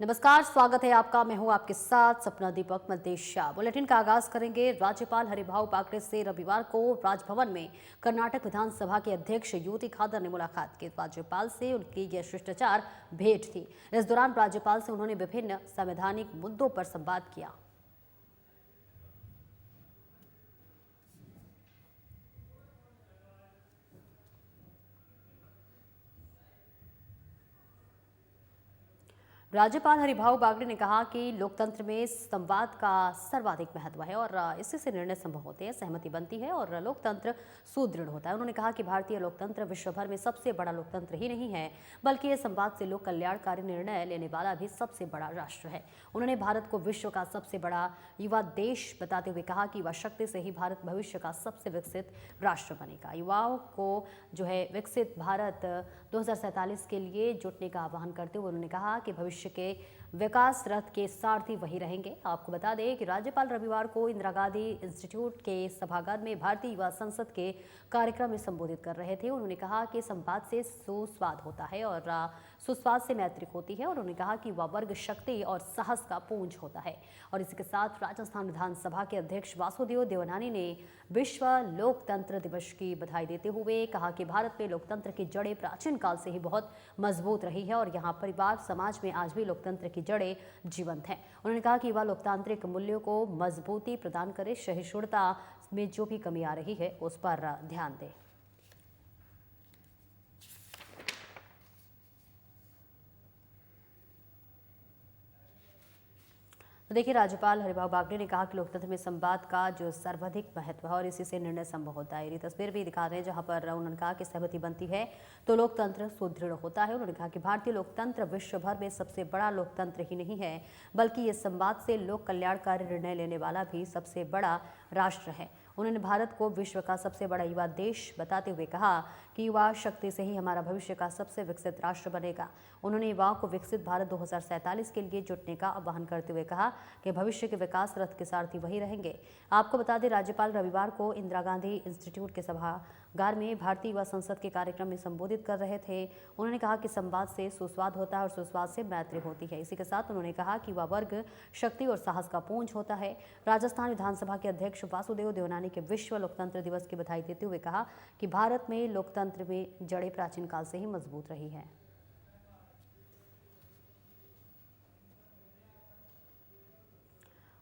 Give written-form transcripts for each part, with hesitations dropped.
नमस्कार, स्वागत है आपका। मैं हूं आपके साथ सपना दीपक मल्लेशा। बुलेटिन का आगाज करेंगे राज्यपाल हरिभाऊ बागड़े से। रविवार को राजभवन में कर्नाटक विधानसभा के अध्यक्ष यूटी खादर ने मुलाकात की। राज्यपाल से उनकी यह शिष्टाचार भेंट थी। इस दौरान राज्यपाल से उन्होंने विभिन्न संवैधानिक मुद्दों पर संवाद किया। राज्यपाल हरिभाऊ बागड़े ने कहा कि लोकतंत्र में संवाद का सर्वाधिक महत्व है और इसी से निर्णय संभव होते हैं, सहमति बनती है और लोकतंत्र सुदृढ़ होता है। उन्होंने कहा कि भारतीय लोकतंत्र विश्व भर में सबसे बड़ा लोकतंत्र ही नहीं है, बल्कि ये संवाद से लोक कल्याणकारी निर्णय लेने वाला भी सबसे बड़ा राष्ट्र है। उन्होंने भारत को विश्व का सबसे बड़ा युवा देश बताते हुए कहा कि युवा शक्ति से ही भारत भविष्य का सबसे विकसित राष्ट्र बनेगा। युवाओं को विकसित भारत 2047 के लिए जुटने का आह्वान करते हुए उन्होंने कहा कि भविष्य के विकास रथ के सारथी वही रहेंगे। आपको बता दें कि राज्यपाल रविवार को इंदिरा गांधी इंस्टीट्यूट के सभागार में भारतीय युवा संसद के कार्यक्रम में संबोधित कर रहे थे। उन्होंने कहा कि संवाद से सुस्वाद होता है और सुस्वाद से मैत्री होती है और उन्होंने कहा कि युवा वर्ग शक्ति और साहस का पुंज होता है। और इसी के साथ राजस्थान विधानसभा के अध्यक्ष वासुदेव देवनानी ने विश्व लोकतंत्र दिवस की बधाई देते हुए कहा कि भारत में लोकतंत्र की जड़ें प्राचीन काल से ही बहुत मजबूत रही है और यहाँ परिवार समाज में आज भी लोकतंत्र की जड़ें जीवंत हैं। उन्होंने कहा कि युवा लोकतांत्रिक मूल्यों को मजबूती प्रदान करे, सहिष्णुता में जो भी कमी आ रही है उस पर ध्यान दें। तो देखिए, राज्यपाल हरिभाऊ बागड़े ने कहा कि लोकतंत्र में संवाद का जो सर्वाधिक महत्व है और इसी से निर्णय संभव होता है। ये तस्वीर भी दिखा रहे हैं जहां पर उन्होंने कहा कि सहमति बनती है तो लोकतंत्र सुदृढ़ होता है। उन्होंने कहा कि भारतीय लोकतंत्र विश्व भर में सबसे बड़ा लोकतंत्र ही नहीं है, बल्कि ये संवाद से लोक कल्याणकारी निर्णय लेने वाला भी सबसे बड़ा राष्ट्र है। उन्होंने भारत को विश्व का सबसे बड़ा युवा देश बताते हुए कहा कि युवा शक्ति से ही हमारा भविष्य का सबसे विकसित राष्ट्र बनेगा। उन्होंने युवाओं को विकसित भारत 2047 के लिए जुटने का आह्वान करते हुए कहा कि भविष्य के विकास रथ के सारथी वही रहेंगे। आपको बता दें, राज्यपाल रविवार को इंदिरा गांधी इंस्टीट्यूट के सभागार में भारतीय युवा संसद के कार्यक्रम में संबोधित कर रहे थे। उन्होंने कहा कि संवाद से सुस्वाद होता है और सुस्वाद से मैत्री होती है। इसी के साथ उन्होंने कहा कि युवा वर्ग शक्ति और साहस का पुंज होता है। राजस्थान विधानसभा के अध्यक्ष वासुदेव देवनानी के विश्व लोकतंत्र दिवस की बधाई देते हुए कहा कि भारत में लोकतंत्र में जड़ें प्राचीन काल से ही मजबूत रही हैं।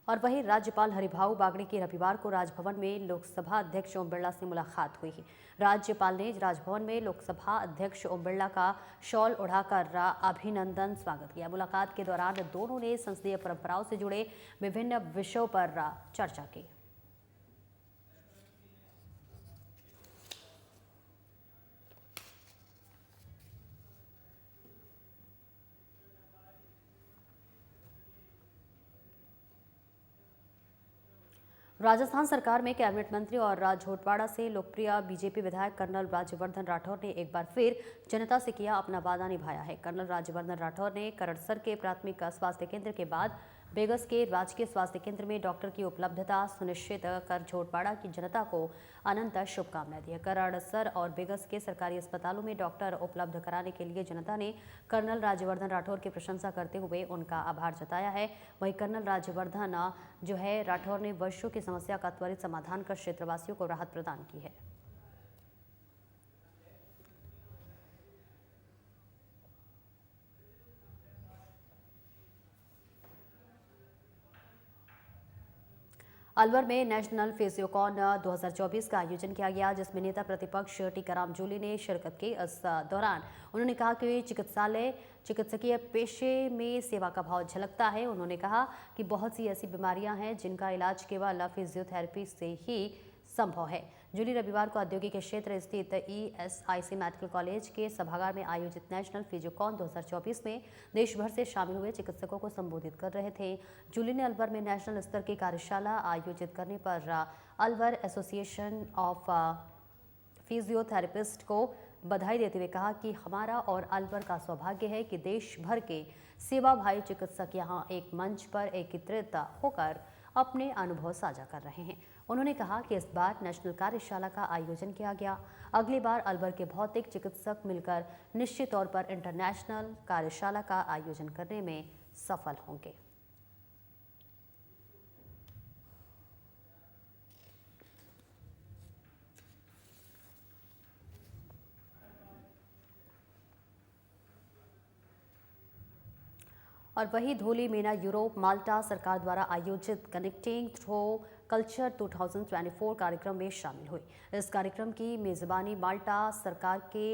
और वहीं राज्यपाल हरिभाऊ बागड़े की रविवार को राजभवन में लोकसभा अध्यक्ष ओम बिरला से मुलाकात हुई। राज्यपाल ने राजभवन में लोकसभा अध्यक्ष ओम बिरला का शॉल उड़ाकर अभिनंदन स्वागत किया। मुलाकात के दौरान दोनों ने संसदीय परंपराओं से जुड़े विभिन्न विषयों पर चर्चा की। राजस्थान सरकार में कैबिनेट मंत्री और झोटवाड़ा से लोकप्रिय बीजेपी विधायक कर्नल राज्यवर्धन राठौर ने एक बार फिर जनता से किया अपना वादा निभाया है। कर्नल राज्यवर्धन राठौर ने करड़सर के प्राथमिक स्वास्थ्य केंद्र के बाद बेगस के राजकीय स्वास्थ्य केंद्र में डॉक्टर की उपलब्धता सुनिश्चित कर झोटवाड़ा की जनता को अनंत शुभकामनाएं दी। करड़सर और बेगस के सरकारी अस्पतालों में डॉक्टर उपलब्ध कराने के लिए जनता ने कर्नल राज्यवर्धन राठौर की प्रशंसा करते हुए उनका आभार जताया है। वहीं कर्नल राज्यवर्धन राठौर ने वर्षों की समस्या का त्वरित समाधान कर क्षेत्रवासियों को राहत प्रदान की है। अलवर में नेशनल फिजियोकॉन 2024 का आयोजन किया गया, जिसमें नेता प्रतिपक्ष टीकाराम जूली ने शिरकत की। इस दौरान उन्होंने कहा कि चिकित्सकीय पेशे में सेवा का भाव झलकता है। उन्होंने कहा कि बहुत सी ऐसी बीमारियां हैं जिनका इलाज केवल फिजियोथेरेपी से ही संभव है। जूली रविवार को औद्योगिक क्षेत्र स्थित ESIC मेडिकल कॉलेज के सभागार में आयोजित नेशनल फिजियोकॉन 2024 में देश भर से शामिल हुए चिकित्सकों को संबोधित कर रहे थे। जूली ने अलवर में नेशनल स्तर की कार्यशाला आयोजित करने पर अलवर एसोसिएशन ऑफ फिजियोथेरेपिस्ट को बधाई देते हुए कहा कि हमारा और अलवर का सौभाग्य है कि देश भर के सेवाभावी चिकित्सक यहाँ एक मंच पर एकत्रित होकर अपने अनुभव साझा कर रहे हैं। उन्होंने कहा कि इस बार नेशनल कार्यशाला का आयोजन किया गया। अगली बार अलवर के भौतिक चिकित्सक मिलकर निश्चित तौर पर इंटरनेशनल कार्यशाला का आयोजन करने में सफल होंगे। और वही धूली मीना यूरोप माल्टा सरकार द्वारा आयोजित कनेक्टिंग थ्रू कल्चर 2024 कार्यक्रम में शामिल हुई। इस कार्यक्रम की मेजबानी माल्टा सरकार के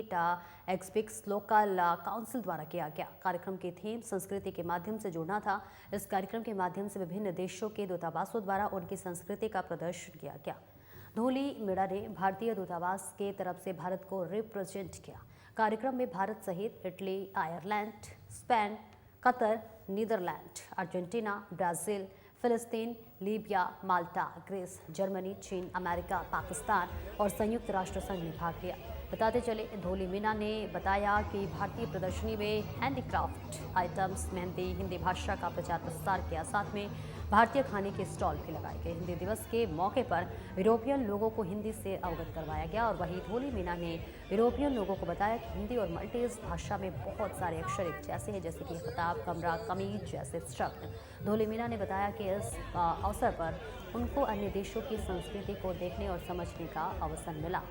एक्सपिक्स लोकल काउंसिल द्वारा किया गया। कार्यक्रम की थीम संस्कृति के माध्यम से जुड़ना था। इस कार्यक्रम के माध्यम से विभिन्न देशों के दूतावासों द्वारा उनकी संस्कृति का प्रदर्शन किया गया। धूली मीणा ने भारतीय दूतावास के तरफ से भारत को रिप्रेजेंट किया। कार्यक्रम में भारत सहित Italy, Ireland, Spain, Qatar, Netherland, Argentina, Brazil, फिलिस्तीन, लीबिया, माल्टा, ग्रीस, जर्मनी, चीन, अमेरिका, पाकिस्तान और संयुक्त राष्ट्र संघ ने भाग लिया। बताते चले धूली मीना ने बताया कि भारतीय प्रदर्शनी में हैंडीक्राफ्ट आइटम्स, मेहंदी, हिंदी भाषा का प्रचार प्रसार किया। साथ में भारतीय खाने के स्टॉल भी लगाए गए। हिंदी दिवस के मौके पर यूरोपियन लोगों को हिंदी से अवगत करवाया गया। और वहीं धूली मीना ने यूरोपियन लोगों को बताया कि हिंदी और मल्टीज भाषा में बहुत सारे अक्षर एक जैसे हैं, जैसे कि खिताब, कमरा, कमीज जैसे शब्द। धूली मीना ने बताया कि इस अवसर पर उनको अन्य देशों की संस्कृति को देखने और समझने का अवसर मिला।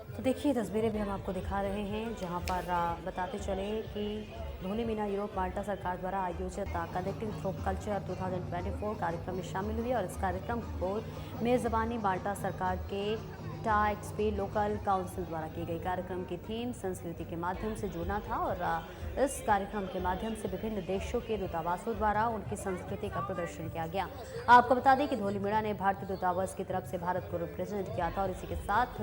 तो देखिए तस्वीरें भी हम आपको दिखा रहे हैं, जहां पर बताते चले कि धूली मीना यूरोप माल्टा सरकार द्वारा आयोजित कनेक्टिंग थ्रू कल्चर 2024 कार्यक्रम में शामिल हुई। और इस कार्यक्रम को मेज़बानी माल्टा सरकार के टाएक्सपी लोकल काउंसिल द्वारा की गई। कार्यक्रम की थीम संस्कृति के माध्यम से जुड़ना था। और इस कार्यक्रम के माध्यम से विभिन्न देशों के दूतावासों द्वारा उनकी संस्कृति का प्रदर्शन किया गया। आपको बता दें कि धूली मीणा ने भारतीय दूतावास की तरफ से भारत को रिप्रेजेंट किया था। और इसी के साथ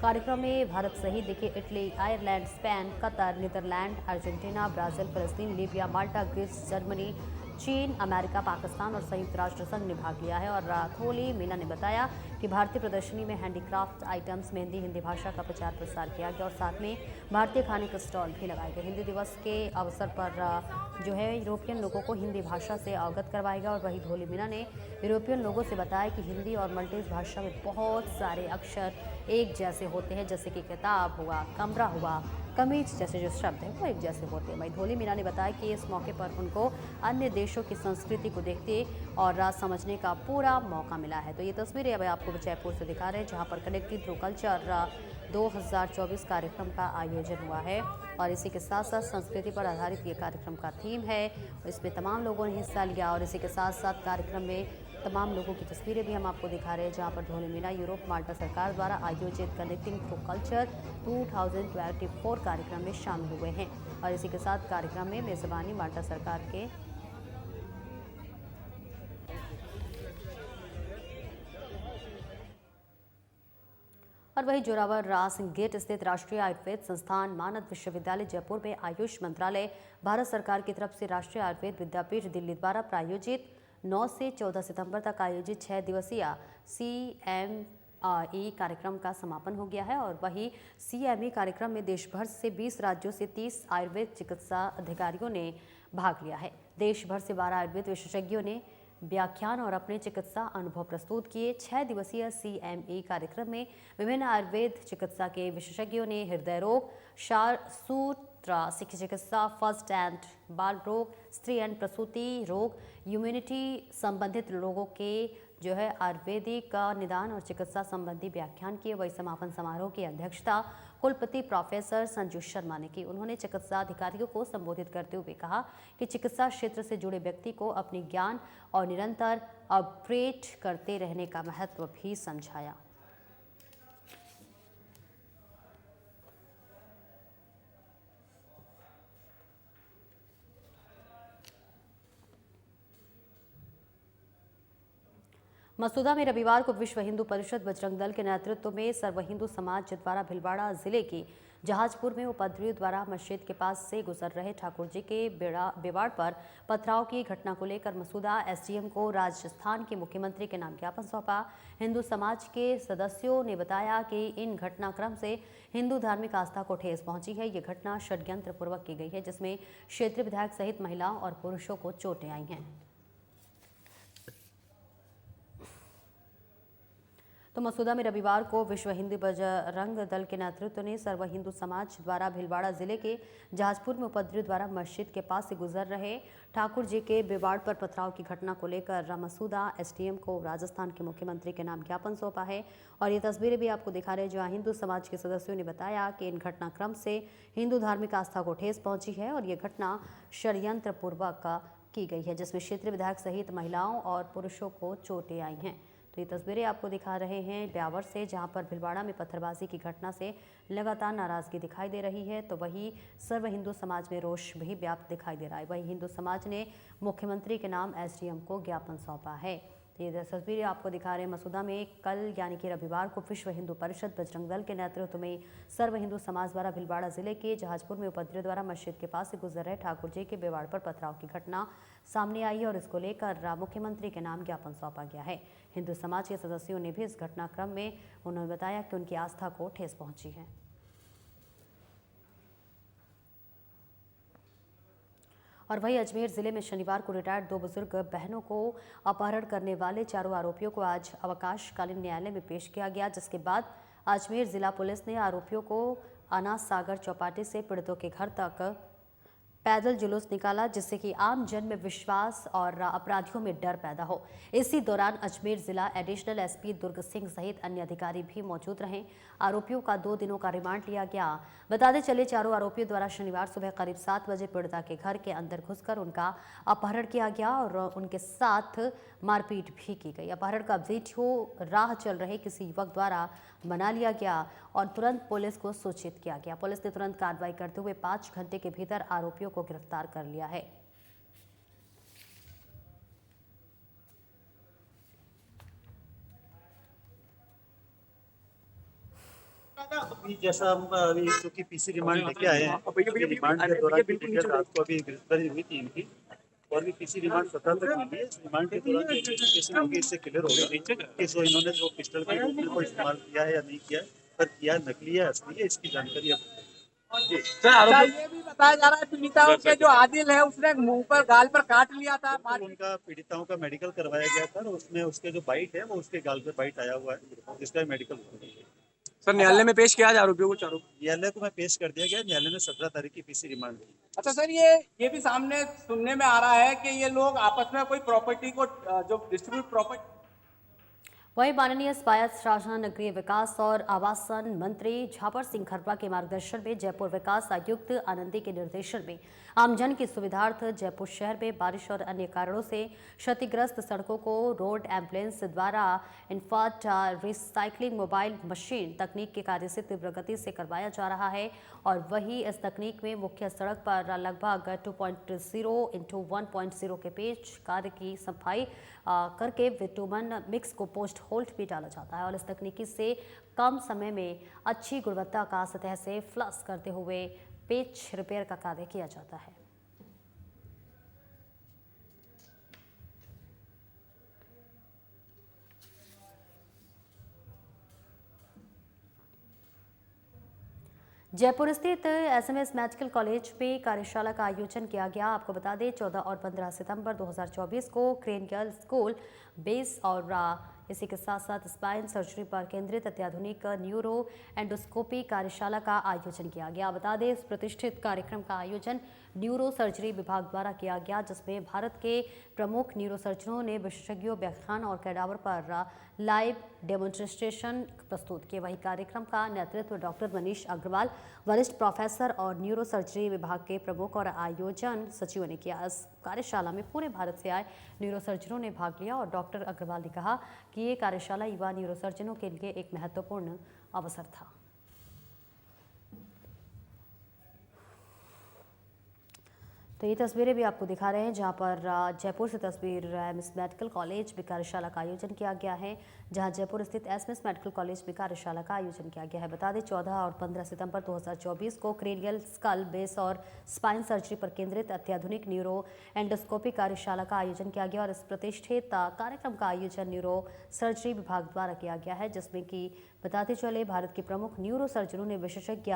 कार्यक्रम में भारत सहित देखिए Italy, Ireland, Spain, Qatar, Netherland, Argentina, Brazil, फिलिस्तीन, लीबिया, माल्टा, ग्रीस, जर्मनी, चीन, अमेरिका, पाकिस्तान और संयुक्त राष्ट्र संघ ने भाग लिया है। और धूली मीना ने बताया कि भारतीय प्रदर्शनी में हैंडीक्राफ्ट आइटम्स, मेहंदी, हिंदी भाषा का प्रचार प्रसार किया गया। और साथ में भारतीय खाने के स्टॉल भी लगाए गए। हिंदी दिवस के अवसर पर जो है यूरोपियन लोगों को हिंदी भाषा से अवगत करवाया गया। और वही धूली मीना ने यूरोपियन लोगों से बताया कि हिंदी और मल्टीज भाषा में बहुत सारे अक्षर एक जैसे होते हैं, जैसे कि किताब हुआ, कमरा हुआ, कमीज जैसे जो शब्द हैं वो एक जैसे होते हैं। वहीं धूली मीना ने बताया कि इस मौके पर उनको अन्य देशों की संस्कृति को देखते और समझने का पूरा मौका मिला है। तो ये तस्वीरें अब आपको जयपुर से दिखा रहे हैं, जहां पर कनेक्टिंग थ्रू कल्चर 2024 कार्यक्रम का आयोजन हुआ है। और इसी के साथ साथ संस्कृति पर आधारित ये कार्यक्रम का थीम है। इसमें तमाम लोगों ने हिस्सा लिया। और इसी के साथ साथ कार्यक्रम में तमाम लोगों की तस्वीरें भी हम आपको दिखा रहे हैं, जहां पर धूली मीना यूरोप माल्टा सरकार द्वारा आयोजित कनेक्टिंग थ्रू कल्चर 2024 कार्यक्रम में शामिल हुए हैं। और इसी के साथ कार्यक्रम में मेजबानी माल्टा सरकार के और वही जोरावर सिंह गेट स्थित राष्ट्रीय आयुर्वेद संस्थान मानद विश्वविद्यालय जयपुर में आयुष मंत्रालय भारत सरकार की तरफ से राष्ट्रीय आयुर्वेद विद्यापीठ दिल्ली द्वारा प्रायोजित 9 से 14 सितंबर तक आयोजित 6 दिवसीय CME कार्यक्रम का समापन हो गया है। और वही CME कार्यक्रम में देश भर से 20 राज्यों से 30 आयुर्वेद चिकित्सा अधिकारियों ने भाग लिया है। देश भर से 12 आयुर्वेद विशेषज्ञों ने व्याख्यान और अपने चिकित्सा अनुभव प्रस्तुत किए। 6 दिवसीय CME कार्यक्रम में विभिन्न आयुर्वेद चिकित्सा के विशेषज्ञों ने हृदय रोग, चिकित्सा, फर्स्ट एंड बाल रोग, स्त्री एंड प्रसूति रोग, इम्यूनिटी संबंधित रोगों के जो है आयुर्वेदिक निदान और चिकित्सा संबंधी व्याख्यान किए। वही समापन समारोह की अध्यक्षता कुलपति प्रोफेसर संजू शर्मा ने की। उन्होंने चिकित्सा अधिकारियों को संबोधित करते हुए कहा कि चिकित्सा क्षेत्र से जुड़े व्यक्ति को अपने ज्ञान और निरंतर अपग्रेड करते रहने का महत्व भी समझाया। मसूदा में रविवार को विश्व हिंदू परिषद बजरंग दल के नेतृत्व में सर्व हिंदू समाज द्वारा भीलवाड़ा जिले की जहाजपुर में उपद्रवियों द्वारा मस्जिद के पास से गुजर रहे ठाकुर जी के बेवाड़ पर पथराव की घटना को लेकर मसूदा एसडीएम को राजस्थान के मुख्यमंत्री के नाम ज्ञापन सौंपा। हिंदू समाज के सदस्यों ने बताया कि इन घटनाक्रम से हिंदू धार्मिक आस्था को ठेस पहुंची है। ये घटना षड्यंत्र पूर्वक की गई है, जिसमें क्षेत्रीय विधायक सहित महिलाओं और पुरुषों को चोटें आई हैं। तो मसूदा में रविवार को विश्व हिंदू बजरंग दल के नेतृत्व ने सर्व हिंदू समाज द्वारा भीलवाड़ा जिले के जहाजपुर में उपद्रवियों द्वारा मस्जिद के पास से गुजर रहे ठाकुर जी के बेवाड़ पर पथराव की घटना को लेकर मसूदा एसडीएम को राजस्थान के मुख्यमंत्री के नाम ज्ञापन सौंपा है। और ये तस्वीरें भी आपको दिखा रहे हैं, जहाँ हिंदू समाज के सदस्यों ने बताया कि इन घटनाक्रम से हिंदू धार्मिक आस्था को ठेस पहुंची है और ये घटना षड्यंत्र पूर्वक की गई है, जिसमें क्षेत्रीय विधायक सहित महिलाओं और पुरुषों को चोटें आई हैं। तो ये तस्वीरें आपको दिखा रहे हैं ब्यावर से, जहां पर भीलवाड़ा में पत्थरबाजी की घटना से लगातार नाराजगी दिखाई दे रही है। तो वहीं सर्व हिंदू समाज में रोष भी व्याप्त दिखाई दे रहा है। वहीं हिंदू समाज ने मुख्यमंत्री के नाम एसडीएम को ज्ञापन सौंपा है। ये तस्वीरें आपको दिखा रहे हैं मसूदा में कल यानी कि रविवार को विश्व हिंदू परिषद बजरंग दल के नेतृत्व में सर्व हिंदू समाज द्वारा भीलवाड़ा जिले के जहाजपुर में उपद्रवियों द्वारा मस्जिद के पास से गुजर रहे ठाकुर जी के बेवाड़ पर पथराव की घटना सामने आई है और इसको लेकर मुख्यमंत्री के नाम ज्ञापन सौंपा गया है। हिंदू समाज के सदस्यों ने भी इस घटनाक्रम में उन्होंने बताया कि उनकी आस्था को ठेस पहुंची है। और वहीं अजमेर जिले में शनिवार को रिटायर्ड 2 बुजुर्ग बहनों को अपहरण करने वाले चारों आरोपियों को आज अवकाशकालीन न्यायालय में पेश किया गया, जिसके बाद अजमेर जिला पुलिस ने आरोपियों को अनाज सागर चौपाटी से पीड़ितों के घर तक पैदल जुलूस निकाला, जिससे कि आम जन में विश्वास और अपराधियों में डर पैदा हो। इसी दौरान अजमेर जिला एडिशनल एसपी दुर्ग सिंह सहित अन्य अधिकारी भी मौजूद रहे। आरोपियों का 2 दिनों का रिमांड लिया गया। बताते चले चारों आरोपियों द्वारा शनिवार सुबह करीब 7 बजे पीड़िता के घर के अंदर घुसकर उनका अपहरण किया गया और उनके साथ मारपीट भी की गई। अपहरण का वीडियो राह चल रहे किसी युवक द्वारा बना लिया गया और तुरंत पुलिस को सूचित किया गया। पुलिस ने तुरंत कार्रवाई करते हुए 5 घंटे के भीतर आरोपियों को गिरफ्तार कर लिया है। अभी जैसा हम अभी चूंकि पीसी रिमांड लेके आए हैं, रिमांड के दौरान रात को अभी गिरफ्तारी हुई थी इनकी और भी पीसी रिमांड 17 तक मिली है। इस रिमांड के दौरान इन्वेस्टिगेशन होगी, इससे क्लियर होगा कि जो इन्होंने जो पिस्टल के रूप में इस्तेमाल किया है या नहीं किया है, पर किया नकली है असली है, इसकी जानकारी अब सर ये भी बताया जा रहा है पीड़िताओं के जो आदिल है उसने मुंह पर गाल पर काट लिया था। उनका पीड़िताओं का मेडिकल करवाया गया था और उसमें उसके जो बाइट है वो उसके गाल पे बाइट आया हुआ है, जिसका मेडिकल सर न्यायालय में पेश किया आज आरोपियों को चारों। न्यायालय को मैं पेश कर दिया गया। न्यायालय ने 17 तारीख की पीसी रिमांड दी। अच्छा सर, ये भी सामने सुनने में आ रहा है कि ये लोग आपस में कोई प्रॉपर्टी को जो डिस्ट्रीब्यूट प्रॉपर्टी। वहीं माननीय स्वायत्त शासन नगरीय विकास और आवासन मंत्री झापर सिंह खरपा के मार्गदर्शन में जयपुर विकास आयुक्त आनंदी के निर्देशन में आमजन की सुविधार्थ जयपुर शहर में बारिश और अन्य कारणों से क्षतिग्रस्त सड़कों को रोड एम्बुलेंस द्वारा इन्फार्ट रिसाइकलिंग मोबाइल मशीन तकनीक के कार्य से तीव्र गति से करवाया जा रहा है। और वही इस तकनीक में मुख्य सड़क पर लगभग 2.0 इंटू 1.0 के पेच कार्य की सफाई करके विटुमन मिक्स को पोस्ट होल्ट भी डाला जाता है और इस तकनीकी से कम समय में अच्छी गुणवत्ता का सतह से फ्लश करते हुए पेच रिपेयर का कार्य किया जाता है। जयपुर स्थित एसएमएस मेडिकल कॉलेज में कार्यशाला का आयोजन किया गया। आपको बता दें 14 और 15 सितंबर 2024 को क्रेनियल स्कूल बेस और इसी के साथ साथ स्पाइन सर्जरी पर केंद्रित अत्याधुनिक न्यूरो एंडोस्कोपी कार्यशाला का आयोजन किया गया। बता दें इस प्रतिष्ठित कार्यक्रम का आयोजन न्यूरो सर्जरी विभाग द्वारा किया गया, जिसमें भारत के प्रमुख न्यूरो सर्जनों ने विशेषज्ञों व्याख्यान और कैडावर पर लाइव डेमोन्स्ट्रेशन प्रस्तुत किए। वही कार्यक्रम का नेतृत्व डॉक्टर मनीष अग्रवाल वरिष्ठ प्रोफेसर और न्यूरो सर्जरी विभाग के प्रमुख और आयोजन सचिवों ने किया। इस कार्यशाला में पूरे भारत से आए न्यूरो सर्जनों ने भाग लिया और डॉक्टर अग्रवाल ने कहा कि ये कार्यशाला युवा न्यूरो सर्जनों के लिए एक महत्वपूर्ण अवसर था। तो ये तस्वीरें भी आपको दिखा रहे हैं जहां पर जयपुर से तस्वीर एमएस मेडिकल कॉलेज में कार्यशाला का आयोजन किया गया है, जहां जयपुर स्थित एमएस मेडिकल कॉलेज में कार्यशाला का आयोजन किया गया है। बता दें 14 और 15 सितंबर 2024 को क्रेनियल स्कल बेस और स्पाइन सर्जरी पर केंद्रित अत्याधुनिक न्यूरो एंडोस्कोपी कार्यशाला का आयोजन किया गया और इस प्रतिष्ठित कार्यक्रम का आयोजन न्यूरो सर्जरी विभाग द्वारा किया गया है, जिसमें कि बताते चले भारत के प्रमुख न्यूरो सर्जनों ने विशेषज्ञ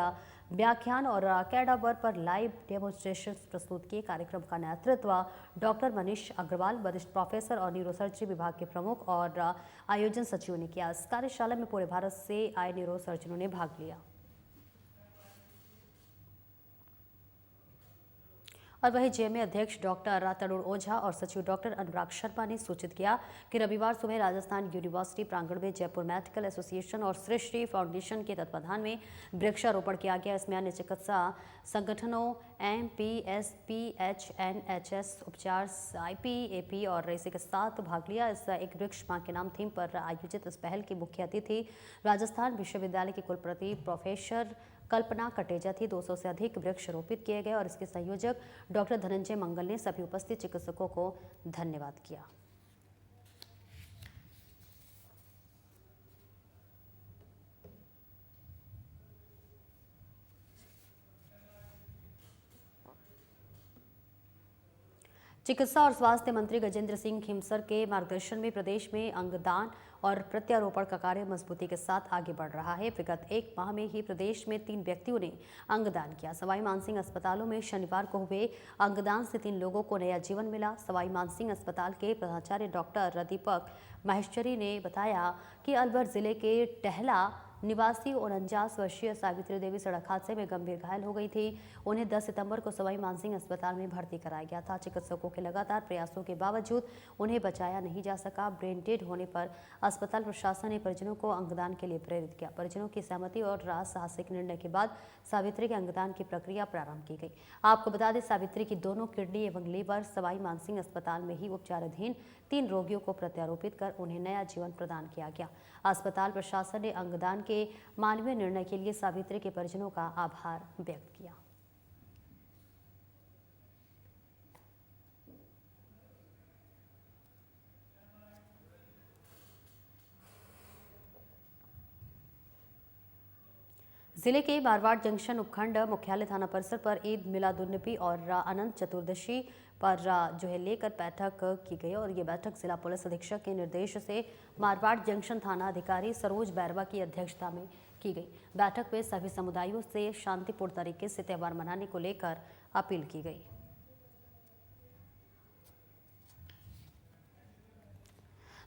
व्याख्यान और कैडावर पर लाइव डेमोन्स्ट्रेशन प्रस्तुत किए। कार्यक्रम का नेतृत्व डॉक्टर मनीष अग्रवाल, वरिष्ठ प्रोफेसर और न्यूरो सर्जरी विभाग के प्रमुख और आयोजन सचिव ने किया। इस कार्यशाला में पूरे भारत से आए न्यूरो सर्जनों ने भाग लिया। और वहीं जेएमए अध्यक्ष डॉक्टर तरुण ओझा और सचिव डॉक्टर अनुराग शर्मा ने सूचित किया कि रविवार सुबह राजस्थान यूनिवर्सिटी प्रांगण में जयपुर मेडिकल एसोसिएशन और सृष्टि फाउंडेशन के तत्वाधान में वृक्षारोपण किया गया। इसमें अन्य चिकित्सा संगठनों एमपीएस, पीएचएनएचएस, उपचार, आईपीएपी और इसी के साथ भाग लिया। इस एक वृक्ष मां के नाम थीम पर आयोजित इस पहल की मुख्य अतिथि राजस्थान विश्वविद्यालय के कुलपति प्रोफेसर कल्पना कटेजा थी। 200 से अधिक वृक्ष रोपित किए गए और इसके संयोजक डॉक्टर धनंजय मंगल ने सभी उपस्थित चिकित्सकों को धन्यवाद किया। चिकित्सा और स्वास्थ्य मंत्री गजेंद्र सिंह खीमसर के मार्गदर्शन में प्रदेश में अंगदान और प्रत्यारोपण का कार्य मजबूती के साथ आगे बढ़ रहा है। विगत एक माह में ही प्रदेश में 3 व्यक्तियों ने अंगदान किया। सवाई मानसिंह अस्पतालों में शनिवार को हुए अंगदान से 3 लोगों को नया जीवन मिला। सवाई मानसिंह अस्पताल के प्राचार्य डॉक्टर दीपक माहेश्वरी ने बताया कि अलवर जिले के टहला निवासी 49 वर्षीय सावित्री देवी सड़क हादसे में गंभीर घायल हो गई थी। उन्हें 10 सितंबर को सवाई मानसिंह अस्पताल में भर्ती कराया गया था। चिकित्सकों के लगातार प्रयासों के बावजूद उन्हें बचाया नहीं जा सका। ब्रेन डेड होने पर अस्पताल प्रशासन ने परिजनों को अंगदान के लिए प्रेरित किया। परिजनों की सहमति और साहसिक निर्णय के बाद सावित्री के अंगदान की प्रक्रिया प्रारंभ की गई। आपको बता दें, सावित्री की दोनों किडनी एवं लीवर सवाई मानसिंह अस्पताल में ही उपचाराधीन 3 रोगियों को प्रत्यारोपित कर उन्हें नया जीवन प्रदान किया गया। अस्पताल प्रशासन ने अंगदान के मानवीय निर्णय के लिए सावित्री के परिजनों का आभार व्यक्त किया। जिले के मारवाड़ जंक्शन उपखंड मुख्यालय थाना परिसर पर ईद मिलादुन्नबी और अनंत चतुर्दशी पर लेकर बैठक की गई और ये बैठक जिला पुलिस अधीक्षक के निर्देश से मारवाड़ जंक्शन थाना अधिकारी सरोज बैरवा की अध्यक्षता में की गई। बैठक में सभी समुदायों से शांतिपूर्ण तरीके से त्यौहार मनाने को लेकर अपील की गई।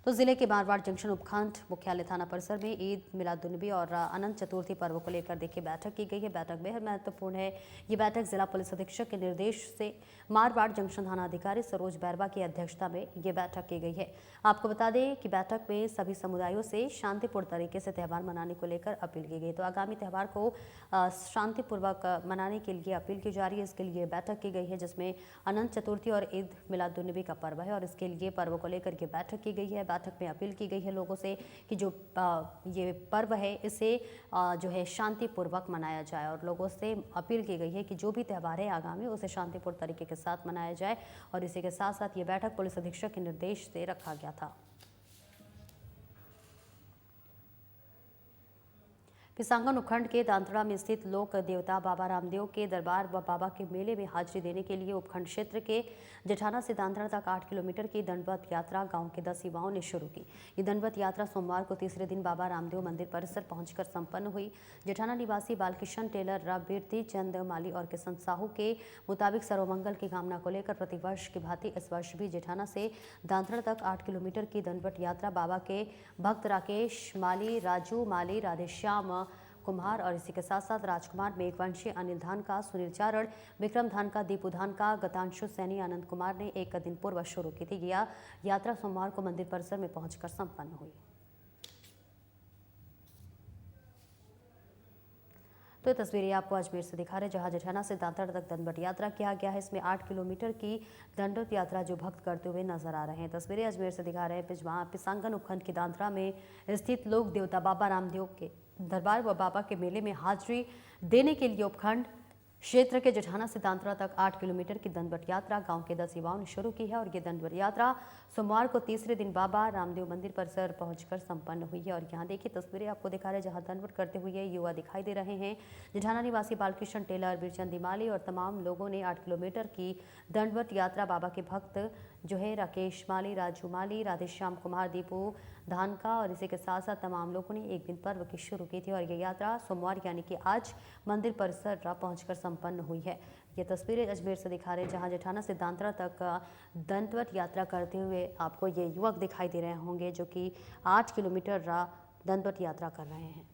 तो जिले के मारवाड़ जंक्शन उपखंड मुख्यालय थाना परिसर में ईद मिलादुन्नबी और अनंत चतुर्थी पर्व को लेकर देखिए बैठक की गई है। बैठक बेहद महत्वपूर्ण है। ये बैठक जिला पुलिस अधीक्षक के निर्देश से मारवाड़ जंक्शन थाना अधिकारी सरोज बैरवा की अध्यक्षता में ये बैठक की गई है। आपको बता दें कि बैठक में सभी समुदायों से शांतिपूर्ण तरीके से त्यौहार मनाने को लेकर अपील की गई। तो आगामी त्यौहार को शांतिपूर्वक मनाने के लिए अपील की जा रही है। इसके लिए बैठक की गई है, जिसमें अनंत चतुर्थी और ईद मिलादुन्नबी का पर्व है और इसके लिए पर्व को लेकर के बैठक की गई है। बैठक में अपील की गई है लोगों से कि जो ये पर्व है इसे शांतिपूर्वक मनाया जाए और लोगों से अपील की गई है कि जो भी त्यौहार है आगामी उसे शांतिपूर्ण तरीके के साथ मनाया जाए और इसी के साथ साथ ये बैठक पुलिस अधीक्षक के निर्देश से रखा गया था। पिसांगन उपखंड के दांतड़ा में स्थित लोक देवता बाबा रामदेव के दरबार व बाबा के मेले में हाजिरी देने के लिए उपखंड क्षेत्र के जेठाना से दांतड़ा तक 8 किलोमीटर की दंडवत यात्रा गांव के 10 युवाओं ने शुरू की। ये दंडवत यात्रा सोमवार को तीसरे दिन बाबा रामदेव मंदिर परिसर पहुंचकर संपन्न हुई। जेठाना निवासी बालकिशन टेलर, कीर्ति चंद माली और किशन साहू के मुताबिक सर्वमंगल की कामना को लेकर प्रतिवर्ष की भांति इस वर्ष भी जेठाना से दांतड़ा तक 8 किलोमीटर की दंडवत यात्रा बाबा के भक्त राकेश माली, राजू माली, राधेश्याम कुमार और इसी के साथ साथ राजकुमार, मेघवंशी, अनिल धान का, सुनील चारण, विक्रम धान का, दीपू धान का, गतांशु सैनी, आनंद कुमार ने एक दिन पूर्व शुरू की थी। यह यात्रा सोमवार को मंदिर परिसर में पहुंचकर संपन्न हुई। तो ये तस्वीरें आपको अजमेर से दिखा रहे, जहां जेठाना से दांतड़ तक दंडवत यात्रा किया गया है। इसमें 8 किलोमीटर की दंडवत यात्रा जो भक्त करते हुए नजर आ रहे हैं। तस्वीरें अजमेर से दिखा रहे हैं। पिसांगन उपखंड के दांतड़ा में स्थित लोक देवता बाबा रामदेव के दरबार व बाबा के मेले में हाजिरी देने के लिए उपखंड क्षेत्र के जेठाना से दांतरा तक 8 किलोमीटर की दंडवत यात्रा गांव के 10 युवाओं ने शुरू की है और ये दंडवत यात्रा सोमवार को तीसरे दिन बाबा रामदेव मंदिर परिसर पहुंचकर संपन्न हुई है। और यहाँ देखिए तस्वीरें आपको दिखा रहे हैं जहां दंडवत करते हुए युवा दिखाई दे रहे हैं। जेठाना निवासी बालकृष्ण टेलर, बीरचंद दिमाली और तमाम लोगों ने 8 किलोमीटर की दंडवत यात्रा बाबा के भक्त जो है राकेश माली, राजू माली, राधेश्याम कुमार, दीपू धानका और इसी के साथ साथ तमाम लोगों ने एक दिन पर्व की शुरू की थी और ये यात्रा सोमवार यानी कि आज मंदिर परिसर पहुंचकर संपन्न हुई है। ये तस्वीरें अजमेर से दिखा रहे हैं जहां जेठाना से दांतरा तक दंडवत यात्रा करते हुए आपको ये युवक दिखाई दे रहे होंगे जो कि 8 किलोमीटर दंडवत यात्रा कर रहे हैं।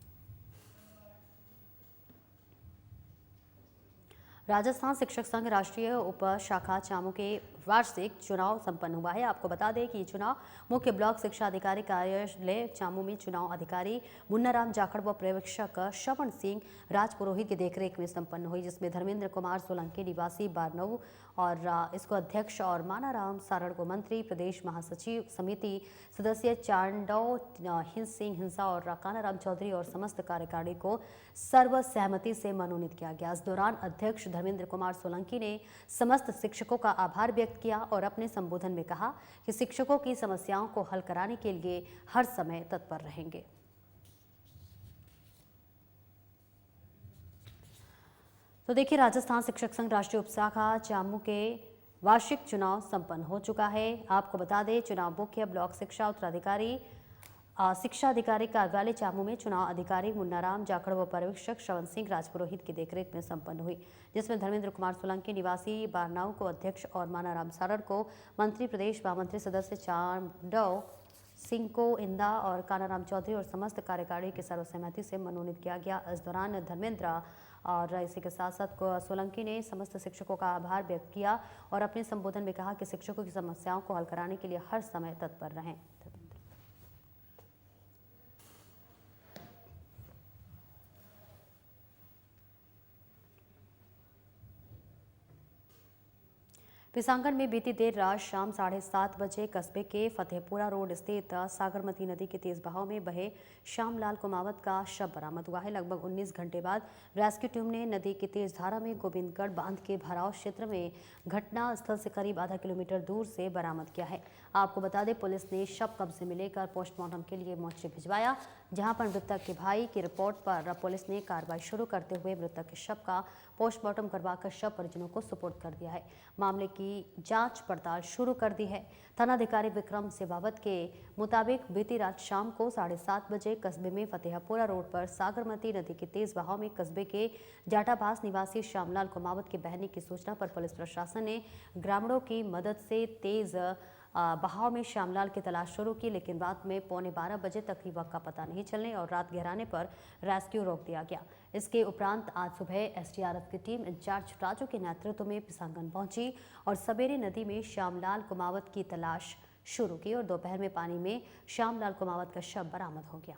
राजस्थान शिक्षक संघ राष्ट्रीय उप शाखा चामू के वार्षिक चुनाव संपन्न हुआ है। आपको बता दें कि ये चुनाव मुख्य ब्लॉक शिक्षा अधिकारी कार्यालय चामू में चुनाव अधिकारी मुन्नाराम जाखड़ व पर्यवेक्षक श्रवण सिंह राजपुरोहित की देखरेख में संपन्न हुई, जिसमें धर्मेंद्र कुमार सोलंकी निवासी बारनऊ और इसको अध्यक्ष और मानाराम सारण को मंत्री, प्रदेश महासचिव समिति सदस्य चांडव सिंह हिंसा और कानाराम चौधरी और समस्त कार्यकारिणी को सर्वसहमति से मनोनीत किया गया। इस दौरान अध्यक्ष धर्मेंद्र कुमार सोलंकी ने समस्त शिक्षकों का आभार व्यक्त किया और अपने संबोधन में कहा कि शिक्षकों की समस्याओं को हल कराने के लिए हर समय तत्पर रहेंगे। तो देखिए राजस्थान शिक्षक संघ राष्ट्रीय उपशाखा चामू के वार्षिक चुनाव संपन्न हो चुका है। आपको बता दें चुनाव मुख्य ब्लॉक शिक्षा उत्तराधिकारी शिक्षा अधिकारी कार्यालय चामू में चुनाव अधिकारी मुन्नाराम जाखड़ व पर्यवेक्षक श्रवण सिंह राजपुरोहित की देखरेख में संपन्न हुई, जिसमें धर्मेंद्र कुमार सोलंकी निवासी बारनाऊ को अध्यक्ष और मानाराम सारण को मंत्री, प्रदेश महामंत्री सदस्य चांडव सिंह को इंदा और कानाराम चौधरी और समस्त कार्यकारिणी की सर्वसहमति से मनोनीत किया गया। इस दौरान धर्मेंद्र और इसी के साथ साथ सोलंकी ने समस्त शिक्षकों का आभार व्यक्त किया और अपने संबोधन में कहा कि शिक्षकों की समस्याओं को हल कराने के लिए हर समय तत्पर रहें। पिसांगन में बीती देर रात शाम 7:30 बजे कस्बे के फतेहपुरा रोड स्थित सागरमती नदी के तेज बहाव में बहे श्यामलाल कुमावत का शव बरामद हुआ है। लगभग 19 घंटे बाद रेस्क्यू टीम ने नदी की तेज धारा में गोविंदगढ़ बांध के भराव क्षेत्र में घटना स्थल से करीब आधा किलोमीटर दूर से बरामद किया है। आपको बता दें पुलिस ने शव कब्जे में लेकर पोस्टमार्टम के लिए मोर्चे भिजवाया, जहां पर मृतक के भाई की रिपोर्ट पर पुलिस ने कार्रवाई शुरू करते हुए मृतक के शव का पोस्टमार्टम करवाकर शव परिजनों को सुपुर्द कर दिया है। मामले की जांच पड़ताल शुरू कर दी है। थानाधिकारी विक्रम सेवावत के मुताबिक बीती रात शाम को 7:30 बजे कस्बे में फतेहपुरा रोड पर सागरमती नदी के तेज बहाव में कस्बे के जाटाबास निवासी श्यामलाल कुमावत के बहने की सूचना पर पुलिस प्रशासन ने ग्रामीणों की मदद से तेज बहाव में श्यामलाल की तलाश शुरू की, लेकिन रात में 11:15 बजे तक युवक का पता नहीं चलने और रात गहराने पर रेस्क्यू रोक दिया गया। इसके उपरांत आज सुबह एसडीआरएफ की टीम इंचार्ज राजू के नेतृत्व में पिसांगन पहुंची और सवेरे नदी में श्यामलाल कुमावत की तलाश शुरू की और दोपहर में पानी में श्यामलाल कुमावत का शव बरामद हो गया।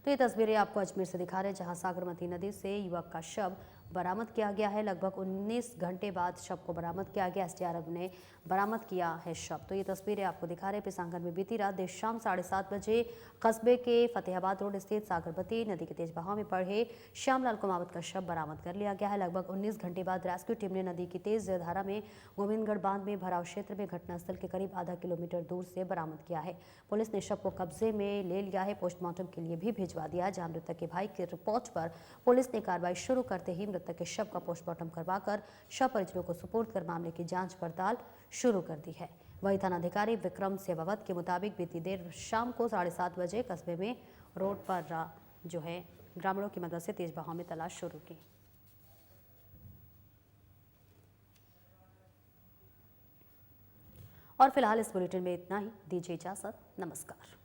तो ये तस्वीरें आपको अजमेर से दिखा रहे हैं जहां सागरमती नदी से युवक का शव बरामद किया गया है। लगभग 19 घंटे बाद शव को बरामद किया गया। एसडीआरएफ ने बरामद किया है शव। तो ये तस्वीरें आपको दिखा रहे हैं पिसांगन में बीती रात देर शाम 7:30 बजे कस्बे के फतेहाबाद रोड स्थित सागरमती नदी के तेज बहाव में पड़े श्यामलाल कुमावत का शव बरामद कर लिया गया है। लगभग 19 घंटे बाद रेस्क्यू टीम ने नदी की तेज धारा में गोविंदगढ़ बांध में भराव क्षेत्र में घटनास्थल के करीब आधा किलोमीटर दूर से बरामद किया है। पुलिस ने शव को कब्जे में ले लिया है, पोस्टमार्टम के लिए भी भिजवा दिया, जहां मृतक के भाई की रिपोर्ट पर पुलिस ने कार्रवाई शुरू करते ही मृतक के शव का पोस्टमार्टम करवाकर शव परिजनों को सुपुर्द कर मामले की जांच पड़ताल शुरू कर दी है। वही थानाधिकारी विक्रम सेवावत के मुताबिक बीती देर शाम को 7:30 बजे कस्बे में रोड पर जो है ग्रामीणों की मदद से तेज बहाव में तलाश शुरू की। और फिलहाल इस बुलेटिन में इतना ही। दीजिए इजाजत। नमस्कार।